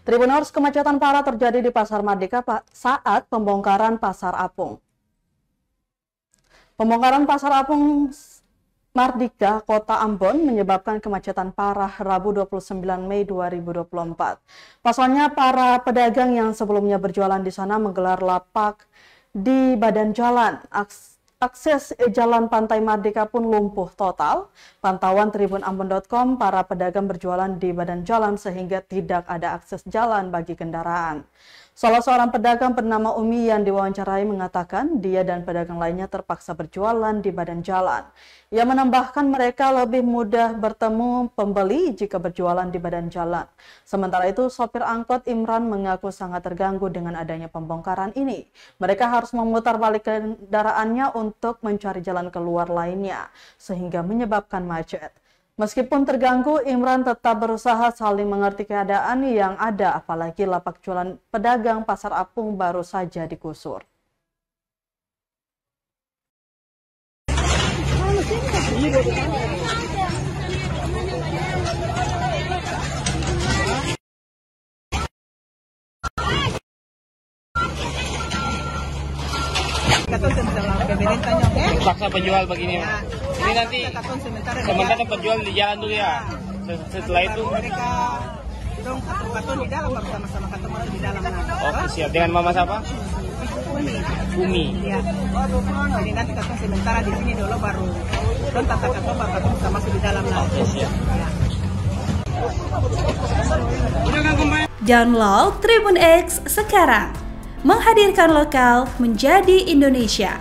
Tribuners, kemacetan parah terjadi di Pasar Mardika saat pembongkaran Pasar Apung. Pembongkaran Pasar Apung Mardika, Kota Ambon menyebabkan kemacetan parah Rabu 29 Mei 2024. Pasalnya, para pedagang yang sebelumnya berjualan di sana menggelar lapak di badan jalan. Akses jalan Pantai Mardika pun lumpuh total. Pantauan tribunambon.com, para pedagang berjualan di badan jalan sehingga tidak ada akses jalan bagi kendaraan. Salah seorang pedagang bernama Umi yang diwawancarai mengatakan dia dan pedagang lainnya terpaksa berjualan di badan jalan. Ia menambahkan mereka lebih mudah bertemu pembeli jika berjualan di badan jalan. Sementara itu, sopir angkot Imran mengaku sangat terganggu dengan adanya pembongkaran ini. Mereka harus memutar balik kendaraannya untuk mencari jalan keluar lainnya, sehingga menyebabkan macet. Meskipun terganggu, Imran tetap berusaha saling mengerti keadaan yang ada, apalagi lapak jualan pedagang Pasar Apung baru saja digusur. Paksa penjual begini. Ini nanti sementara penjual di jalan dulu ya. Setelah itu mereka dong katon di dalam baru sama-sama ketemu di dalam. Oke, siap. Dengan mama siapa? Bumi. Iya. Jadi nanti katon sementara di sini dulu baru dong katon baru katon sama di dalam lah. Oke, siap. Download Tribun X sekarang. Menghadirkan lokal menjadi Indonesia.